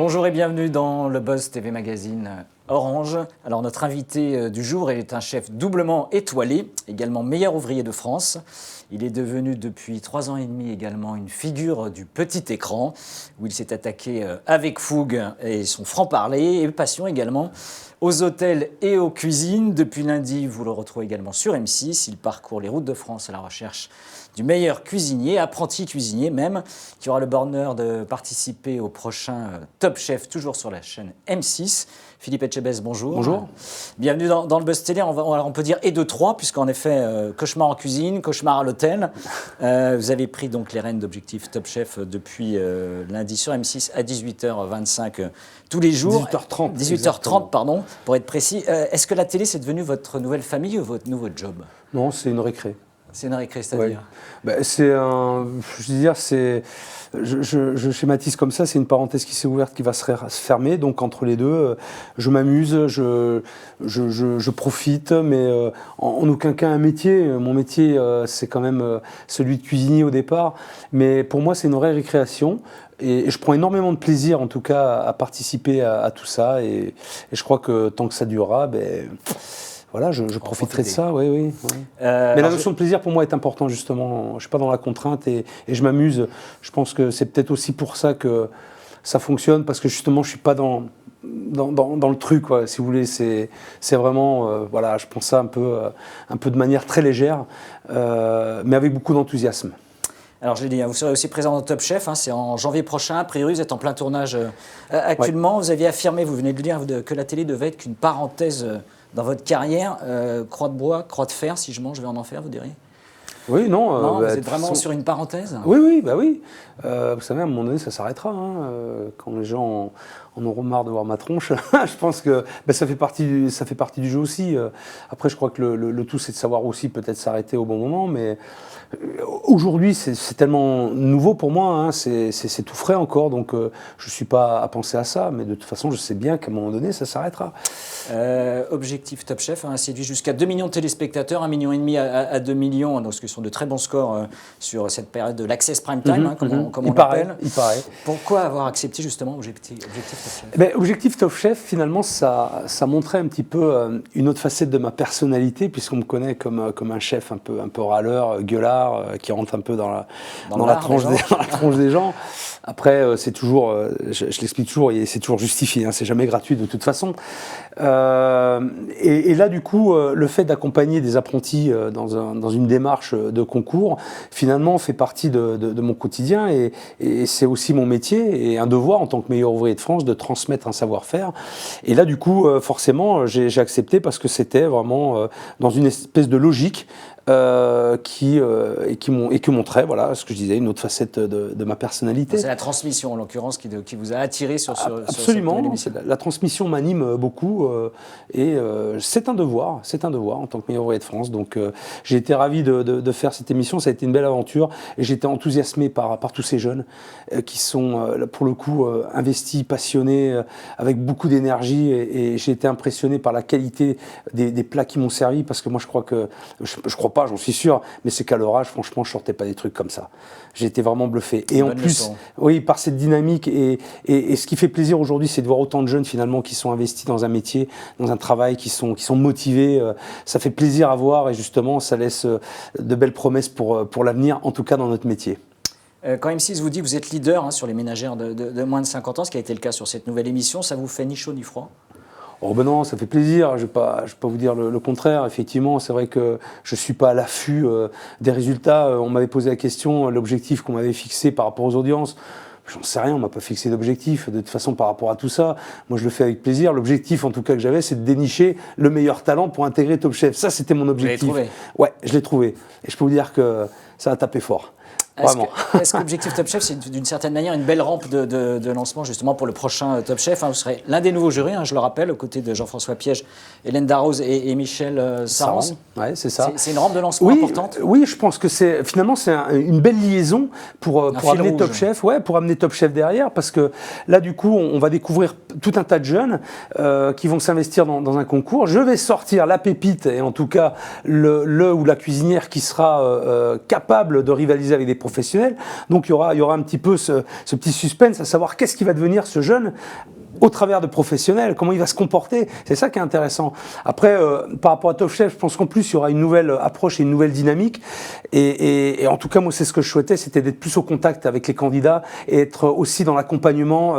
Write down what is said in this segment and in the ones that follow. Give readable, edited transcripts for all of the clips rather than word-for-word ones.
Bonjour et bienvenue dans le Buzz TV Magazine Orange. Alors notre invité du jour est un chef doublement étoilé, également meilleur ouvrier de France. Il est devenu depuis 3 ans et demi également une figure du petit écran, où il s'est attaqué avec fougue et son franc-parler et passion également aux hôtels et aux cuisines. Depuis lundi, vous le retrouvez également sur M6. Il parcourt les routes de France à la recherche du meilleur cuisinier, apprenti cuisinier même, qui aura le bonheur de participer au prochain Top Chef, toujours sur la chaîne M6. Philippe Etchebest, bonjour. Bonjour. Bienvenue dans le Buzz Télé. On peut dire et de trois, puisqu'en effet, cauchemar en cuisine, cauchemar à l'hôtel. Vous avez pris donc les rênes d'Objectif Top Chef depuis lundi sur M6 à 18h25 tous les jours. 18h30. 18h30, pardon, pour être précis. Est-ce que la télé, c'est devenu votre nouvelle famille ou votre nouveau job? Non, c'est une récré. C'est une récré, c'est-à-dire c'est un... Je veux dire, c'est... Je schématise comme ça, c'est une parenthèse qui s'est ouverte, qui va se fermer. Donc entre les deux, je m'amuse, je profite, mais en aucun cas un métier. Mon métier, c'est quand même celui de cuisinier au départ. Mais pour moi, c'est une vraie récréation. Et je prends énormément de plaisir, en tout cas, à participer à tout ça. Et je crois que tant que ça durera, voilà, je profiterai de ça, oui. Mais la notion de plaisir, pour moi, est importante, justement. Je ne suis pas dans la contrainte et je m'amuse. Je pense que c'est peut-être aussi pour ça que ça fonctionne, parce que, justement, je ne suis pas dans le truc, quoi, si vous voulez. C'est vraiment, voilà, je pense ça un peu de manière très légère, mais avec beaucoup d'enthousiasme. Alors je l'ai dit, vous serez aussi présent dans Top Chef, c'est en janvier prochain. A priori, vous êtes en plein tournage actuellement. Ouais. Vous aviez affirmé, vous venez de le dire, que la télé devait être qu'une parenthèse dans votre carrière. Croix de bois, croix de fer, si je mange, je vais en enfer, vous diriez? Oui, non. Vous êtes vraiment sur une parenthèse? Oui. Vous savez, à un moment donné, ça s'arrêtera. Quand les gens en auront marre de voir ma tronche, je pense que ça fait partie du jeu aussi. Après, je crois que le tout, c'est de savoir aussi peut-être s'arrêter au bon moment. Mais aujourd'hui, c'est tellement nouveau pour moi, c'est tout frais encore. Donc, je ne suis pas à penser à ça. Mais de toute façon, je sais bien qu'à un moment donné, ça s'arrêtera. Objectif Top Chef a séduit jusqu'à 2 millions de téléspectateurs, 1,5 million à 2 millions, donc ce qui sont de très bons scores sur cette période de l'Access Prime Time, comme on l'appelle. Il paraît. Pourquoi avoir accepté justement Objectif Top Chef? Objectif Top Chef, finalement, ça montrait un petit peu une autre facette de ma personnalité, puisqu'on me connaît comme un chef un peu râleur, gueulard, qui rentre un peu dans la tronche des gens. Après, c'est toujours, je l'explique toujours, et c'est toujours justifié, c'est jamais gratuit de toute façon. Et là, du coup, le fait d'accompagner des apprentis dans une démarche de concours, finalement, fait partie de mon quotidien, et c'est aussi mon métier, et un devoir en tant que meilleur ouvrier de France de transmettre un savoir-faire. Et là, du coup, forcément, j'ai accepté, parce que c'était vraiment dans une espèce de logique qui montrait, voilà, ce que je disais, une autre facette de ma personnalité. C'est la transmission, en l'occurrence, qui vous a attiré sur Absolument, cette la transmission m'anime beaucoup, et c'est un devoir en tant que meilleur ouvrier de France. Donc j'ai été ravi de faire cette émission, ça a été une belle aventure, et j'étais enthousiasmé par tous ces jeunes qui sont, pour le coup, investis, passionnés, avec beaucoup d'énergie, et j'ai été impressionné par la qualité des plats qui m'ont servi, parce que moi je crois pas, j'en suis sûr, mais c'est qu'à l'orage, franchement, je sortais pas des trucs comme ça. J'ai été vraiment bluffé. Et en plus, oui, par cette dynamique, et ce qui fait plaisir aujourd'hui, c'est de voir autant de jeunes finalement qui sont investis dans un métier, dans un travail, qui sont motivés. Ça fait plaisir à voir, et justement, ça laisse de belles promesses pour l'avenir, en tout cas dans notre métier. Quand M6 vous dit que vous êtes leader sur les ménagères de moins de 50 ans, ce qui a été le cas sur cette nouvelle émission, ça vous fait ni chaud ni froid? Oh ben non, ça fait plaisir, je vais pas vous dire le contraire. Effectivement, c'est vrai que je suis pas à l'affût des résultats. On m'avait posé la question, l'objectif qu'on m'avait fixé par rapport aux audiences. J'en sais rien, on m'a pas fixé d'objectif. De toute façon, par rapport à tout ça, moi je le fais avec plaisir. L'objectif, en tout cas, que j'avais, c'est de dénicher le meilleur talent pour intégrer Top Chef. Ça, c'était mon objectif. Vous l'avez trouvé? Ouais, je l'ai trouvé. Et je peux vous dire que ça a tapé fort. Est-ce qu'Objectif Top Chef, c'est d'une certaine manière une belle rampe de lancement justement pour le prochain Top Chef? Vous serez l'un des nouveaux jurys, je le rappelle, aux côtés de Jean-François Piège, Hélène Darroze et Michel Saran. Ouais, c'est ça. C'est une rampe de lancement importante? Oui, je pense que c'est une belle liaison pour amener Top Chef, pour amener Top Chef derrière, parce que là, du coup, on va découvrir tout un tas de jeunes qui vont s'investir dans un concours. Je vais sortir la pépite, et en tout cas le ou la cuisinière qui sera capable de rivaliser avec des professionnels professionnel. Donc il y aura un petit peu ce petit suspense à savoir qu'est-ce qui va devenir ce jeune au travers de professionnels, comment il va se comporter, c'est ça qui est intéressant. Après, par rapport à Top Chef, je pense qu'en plus il y aura une nouvelle approche et une nouvelle dynamique, et en tout cas moi c'est ce que je souhaitais, c'était d'être plus au contact avec les candidats, et être aussi dans l'accompagnement,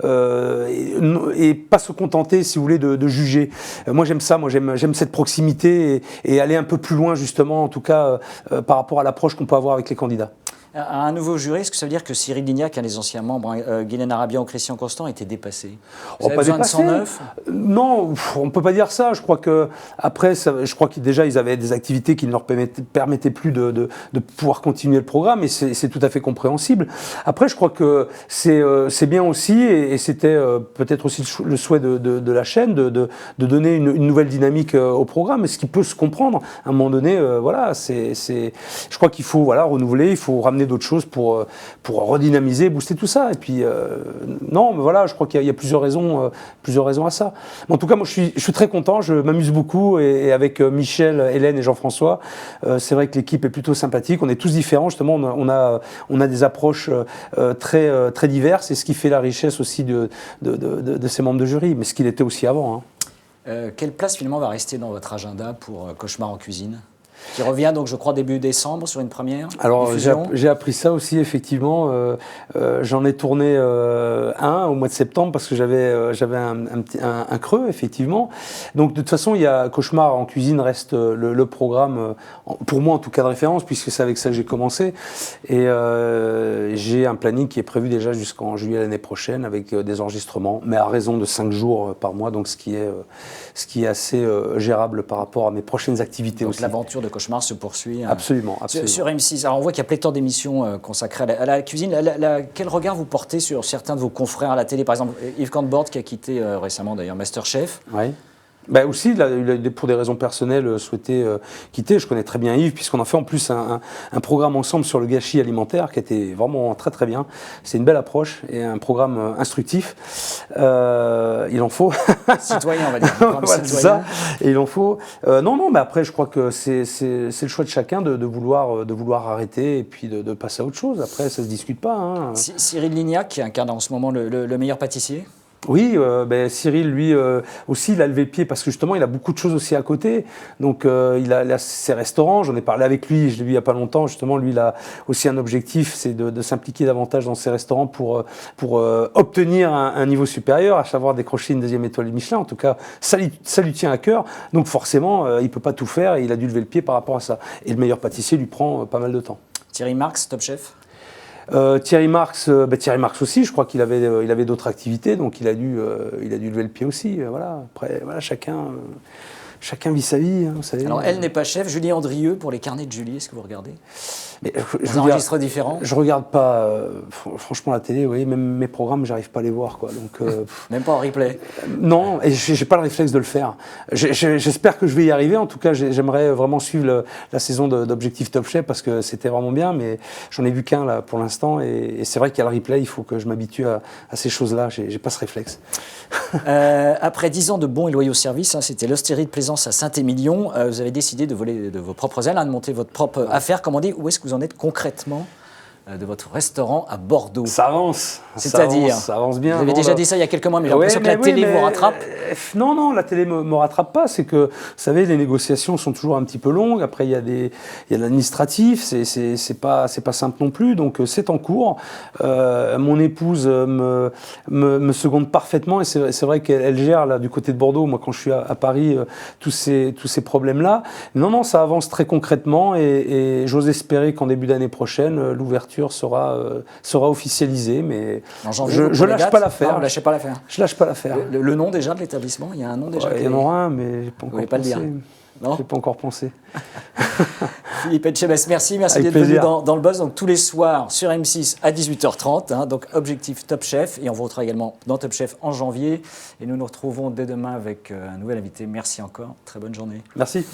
et pas se contenter, si vous voulez, de juger. Moi j'aime ça, j'aime cette proximité, et aller un peu plus loin justement, en tout cas par rapport à l'approche qu'on peut avoir avec les candidats. Un nouveau jury, est-ce que ça veut dire que Cyril Lignac, un des anciens membres, Guylaine Arabian ou Christian Constant, étaient dépassés? Vous avez besoin de 109? Non, on ne peut pas dire ça. Je crois que après, je crois que déjà ils avaient des activités qui ne leur permettaient plus de pouvoir continuer le programme, et c'est tout à fait compréhensible. Après, je crois que c'est bien aussi, et c'était peut-être aussi le souhait de la chaîne de donner une nouvelle dynamique au programme, ce qui peut se comprendre. À un moment donné, voilà, je crois qu'il faut renouveler, il faut ramener d'autres choses pour redynamiser, booster tout ça. Et puis, non, mais voilà, je crois qu'il y a plusieurs raisons à ça. Mais en tout cas, moi, je suis très content, je m'amuse beaucoup, et avec Michel, Hélène et Jean-François, c'est vrai que l'équipe est plutôt sympathique. On est tous différents, justement, on a des approches très diverses, et ce qui fait la richesse aussi de ces membres de jury, mais ce qu'il était aussi avant. Quelle place, finalement, va rester dans votre agenda pour Cauchemar en cuisine, qui revient donc, je crois, début décembre sur une première diffusion? J'ai appris ça aussi, effectivement. J'en ai tourné un au mois de septembre parce que j'avais un creux, effectivement. Donc, de toute façon, il y a Cauchemar en cuisine reste le programme, pour moi en tout cas, de référence, puisque c'est avec ça que j'ai commencé. Et j'ai un planning qui est prévu déjà jusqu'en juillet l'année prochaine, avec des enregistrements, mais à raison de 5 jours par mois, donc ce qui est assez gérable par rapport à mes prochaines activités. Donc, aussi. L'aventure de Cauchemar se poursuit. Absolument. Sur M6. Alors on voit qu'il y a pléthore d'émissions consacrées à la cuisine. Quel regard vous portez sur certains de vos confrères à la télé? Par exemple, Yves Cantbord, qui a quitté récemment d'ailleurs MasterChef. Oui. Bah aussi, il a, pour des raisons personnelles, souhaité quitter. Je connais très bien Yves, puisqu'on a fait en plus un programme ensemble sur le gâchis alimentaire qui était vraiment très très bien. C'est une belle approche et un programme instructif. Il en faut. Citoyen, on va dire. Voilà, c'est ça. Et il en faut. Non, mais après, je crois que c'est le choix de chacun de vouloir arrêter et puis de passer à autre chose. Après, ça se discute pas. Hein. Cyril Lignac, qui incarne en ce moment le meilleur pâtissier. Oui, Cyril, lui aussi, il a levé le pied parce que justement, il a beaucoup de choses aussi à côté. Donc, il a ses restaurants. J'en ai parlé avec lui, je l'ai vu il n'y a pas longtemps. Justement, lui, il a aussi un objectif, c'est de s'impliquer davantage dans ses restaurants pour obtenir un niveau supérieur, à savoir décrocher une 2e étoile Michelin. En tout cas, ça lui tient à cœur. Donc, forcément, il ne peut pas tout faire et il a dû lever le pied par rapport à ça. Et le meilleur pâtissier lui prend pas mal de temps. Thierry Marx, Top Chef. Thierry Marx aussi, je crois qu'il avait d'autres activités, donc il a dû lever le pied aussi. Voilà. Après, voilà, chacun vit sa vie, hein, vous savez. Alors, elle n'est pas chef. Julie Andrieux, pour les carnets de Julie, est-ce que vous regardez? Je enregistre différents. Je regarde pas, franchement, la télé, vous voyez, même mes programmes, j'arrive pas à les voir, quoi. Donc, même pas en replay? Non, et j'ai pas le réflexe de le faire. J'espère que je vais y arriver. En tout cas, j'aimerais vraiment suivre la saison d'Objectif Top Chef parce que c'était vraiment bien, mais j'en ai vu qu'un là pour l'instant, et c'est vrai qu'il y a le replay. Il faut que je m'habitue à ces choses-là. J'ai pas ce réflexe. Après 10 ans de bons et loyaux services, hein, c'était l'Hostérie de Plaisance à Saint-Émilion. Vous avez décidé de voler de vos propres ailes, de monter votre propre affaire. Comment dire, où est-ce que vous en êtes concrètement de votre restaurant à Bordeaux? Ça avance. C'est-à-dire, ça avance bien. Vous avez déjà dit ça il y a quelques mois, mais j'ai l'impression que la télé vous rattrape. Non, la télé me rattrape pas. C'est que, vous savez, les négociations sont toujours un petit peu longues. Après, il y a l'administratif. C'est pas simple non plus. Donc, c'est en cours. Mon épouse me seconde parfaitement, et c'est vrai qu'elle gère là du côté de Bordeaux. Moi, quand je suis à Paris, tous ces problèmes-là. Non, ça avance très concrètement, et j'ose espérer qu'en début d'année prochaine, l'ouverture sera officialisée, mais je lâche pas l'affaire. Non, vous lâchez pas l'affaire. Je lâche pas l'affaire. Le nom déjà de l'établissement, il y a un nom déjà. Il y en aura un, mais j'ai pas encore pas pensé. le dire. Non. J'ai pas encore pensé. Philippe Etchebest, merci d'être venu dans le Buzz. Donc tous les soirs sur M6 à 18h30. Hein, donc Objectif Top Chef, et on vous retrouvera également dans Top Chef en janvier. Et nous nous retrouvons dès demain avec un nouvel invité. Merci encore. Très bonne journée. Merci.